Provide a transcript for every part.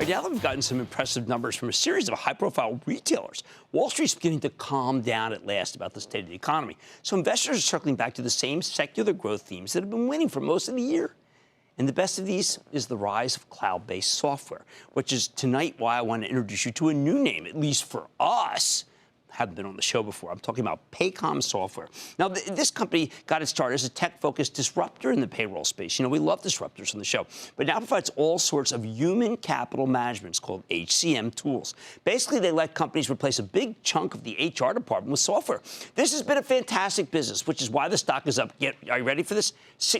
Right now that we've gotten some impressive numbers from a series of high-profile retailers, Wall Street's beginning to calm down at last about the state of the economy. So investors are circling back to the same secular growth themes that have been winning for most of the year. And the best of these is the rise of cloud-based software, which is tonight why I want to introduce you to a new name, at least for us. Haven't been on the show before. I'm talking about Paycom Software. Now, this company got its start as a tech-focused disruptor in the payroll space. You know, we love disruptors on the show, but now provides all sorts of human capital management. It's called HCM tools. Basically, they let companies replace a big chunk of the HR department with software. This has been a fantastic business, which is why the stock is up. Are you ready for this?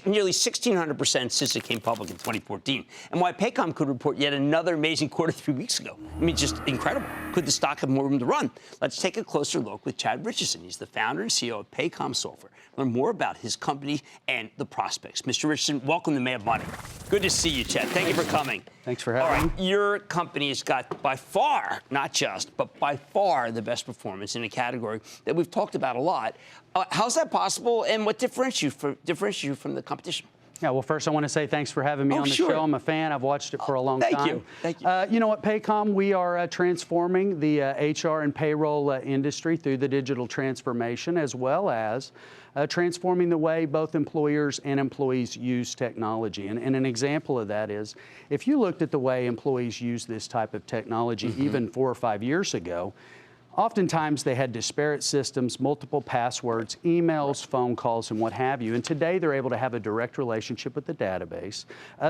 Nearly 1,600% since it came public in 2014. And why Paycom could report yet another amazing quarter 3 weeks ago. I mean, just incredible. Could the stock have more room to run? Let's take a closer look with Chad Richison. He's the founder and CEO of Paycom Software. Learn more about his company and the prospects. Mr. Richison, welcome to May of Money. Good to see you, Chad. Thank you for coming. Thanks for having me. Your company has got by far, not just, but by far the best performance in a category that we've talked about a lot. How's that possible, and what differentiates you from the competition? Yeah, well, first I want to say thanks for having me on the show. I'm a fan. I've watched it for a long time. Thank you. You know what, Paycom, we are transforming the HR and payroll industry through the digital transformation, as well as transforming the way both employers and employees use technology. And an example of that is, if you looked at the way employees use this type of technology even 4 or 5 years ago, oftentimes they had disparate systems, multiple passwords, emails, phone calls, and what have you. And today they're able to have a direct relationship with the database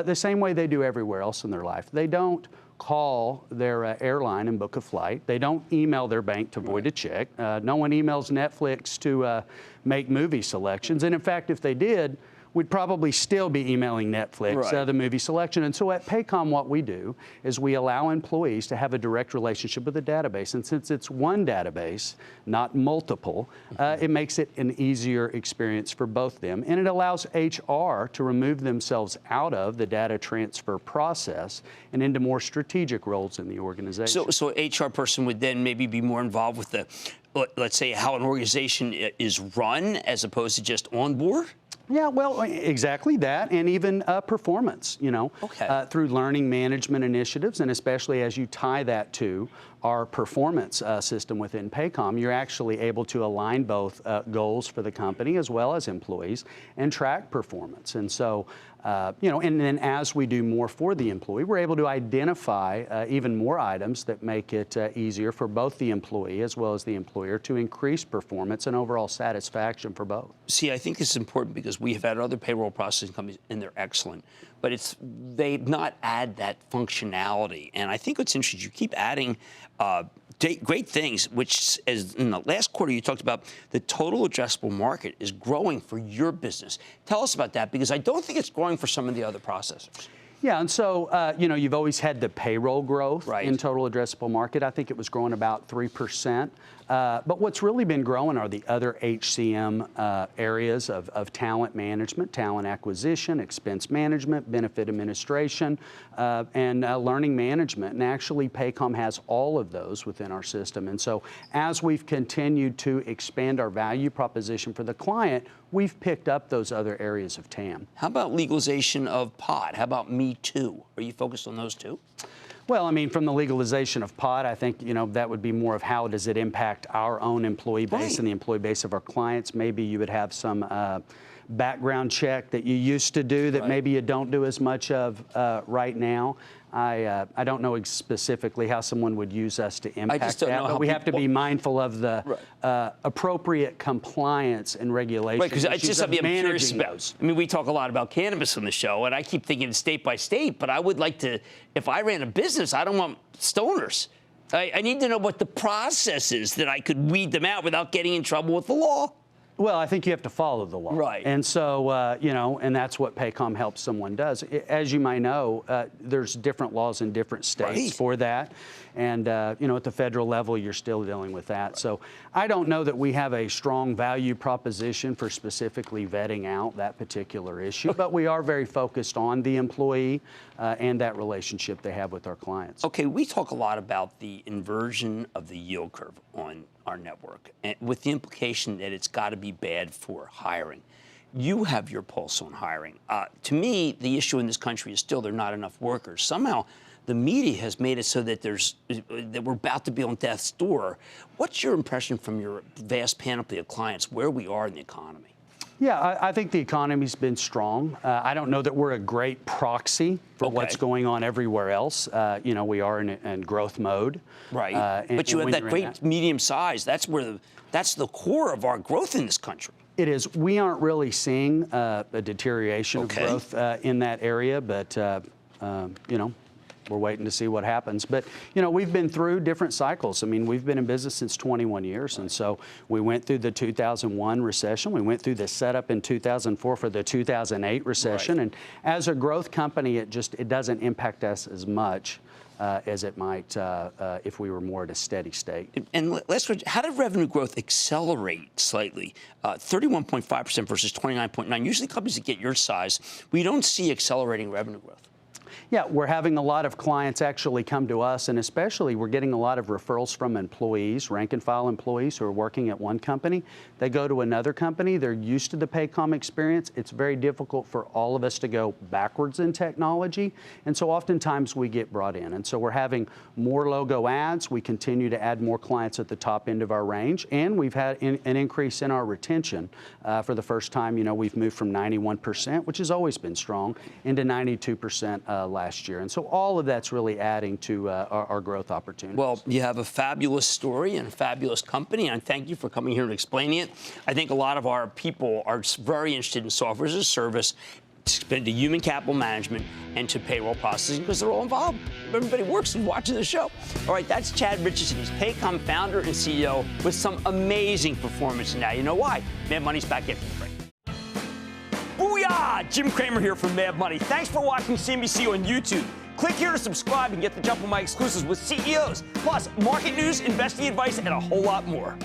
the same way they do everywhere else in their life. They don't call their airline and book a flight. They don't email their bank to void a check. No one emails Netflix to make movie selections. And in fact, if they did, we'd probably still be emailing Netflix the movie selection. And so at Paycom, what we do is we allow employees to have a direct relationship with the database. And since it's one database, not multiple, it makes it an easier experience for both them. And it allows HR to remove themselves out of the data transfer process and into more strategic roles in the organization. So an HR person would then maybe be more involved with the, let's say, how an organization is run as opposed to just on board? Yeah, well, exactly that, and even performance, you know, through learning management initiatives, and especially as you tie that to our performance system within Paycom, you're actually able to align both goals for the company as well as employees and track performance. And so, you know, and then as we do more for the employee, we're able to identify even more items that make it easier for both the employee as well as the employer to increase performance and overall satisfaction for both. See, I think this is important because we have had other payroll processing companies, and they're excellent, but they've not add that functionality. And I think what's interesting, you keep adding great things, which, as in the last quarter, you talked about the total addressable market is growing for your business. Tell us about that, because I don't think it's growing for some of the other processors. Yeah, and so, you know, you've always had the payroll growth in total addressable market. I think it was growing about 3%. But what's really been growing are the other HCM areas of talent management, talent acquisition, expense management, benefit administration, and learning management. And actually, Paycom has all of those within our system. And so as we've continued to expand our value proposition for the client, we've picked up those other areas of TAM. How about legalization of pot? How about Me Too? Are you focused on those too? Well, I mean, from the legalization of pot, I think, you know, that would be more of how does it impact our own employee base and the employee base of our clients. Maybe you would have some background check that you used to do that maybe you don't do as much of right now. I don't know specifically how someone would use us to impact that, but we have to be mindful of the appropriate compliance and regulation. Right, because it's just something I'm curious about. I mean, we talk a lot about cannabis on the show, and I keep thinking state by state, but I would like to, if I ran a business, I don't want stoners. I need to know what the process is that I could weed them out without getting in trouble with the law. Well, I think you have to follow the law. Right. And so, you know, and that's what Paycom helps someone does. As you might know, there's different laws in different states for that. And, you know, at the federal level, you're still dealing with that. So I don't know that we have a strong value proposition for specifically vetting out that particular issue, but we are very focused on the employee and that relationship they have with our clients. Okay, we talk a lot about the inversion of the yield curve on our network, and with the implication that it's got to be bad for hiring. You have your pulse on hiring. To me, the issue in this country is still there are not enough workers. Somehow, the media has made it so that that we're about to be on death's door. What's your impression from your vast panoply of clients where we are in the economy? Yeah, I think the economy's been strong. I don't know that we're a great proxy for what's going on everywhere else. We are in growth mode. Right. But you have that great medium size. That's the core of our growth in this country. It is. We aren't really seeing a deterioration of growth in that area, but we're waiting to see what happens. But, we've been through different cycles. I mean, we've been in business since 21 years. And so we went through the 2001 recession. We went through the setup in 2004 for the 2008 recession. Right. And as a growth company, it doesn't impact us as much as it might if we were more at a steady state. And last question, how did revenue growth accelerate slightly? 31.5% versus 29.9%. Usually companies that get your size, we don't see accelerating revenue growth. Yeah, we're having a lot of clients actually come to us, and especially we're getting a lot of referrals from employees, rank and file employees who are working at one company. They go to another company. They're used to the Paycom experience. It's very difficult for all of us to go backwards in technology, and so oftentimes we get brought in. And so we're having more logo ads. We continue to add more clients at the top end of our range, and we've had an increase in our retention. For the first time, we've moved from 91%, which has always been strong, into 92% last year. And so all of that's really adding to our growth opportunities. Well, you have a fabulous story and a fabulous company, and thank you for coming here and explaining it. I think a lot of our people are very interested in software as a service, to human capital management, and to payroll processing because they're all involved. Everybody works and watching the show. All right, that's Chad Richison. He's Paycom founder and CEO with some amazing performance. And now you know why. Mad Money's back after the break. Booyah! Jim Cramer here from Mad Money. Thanks for watching CNBC on YouTube. Click here to subscribe and get the jump on my exclusives with CEOs, plus market news, investing advice, and a whole lot more.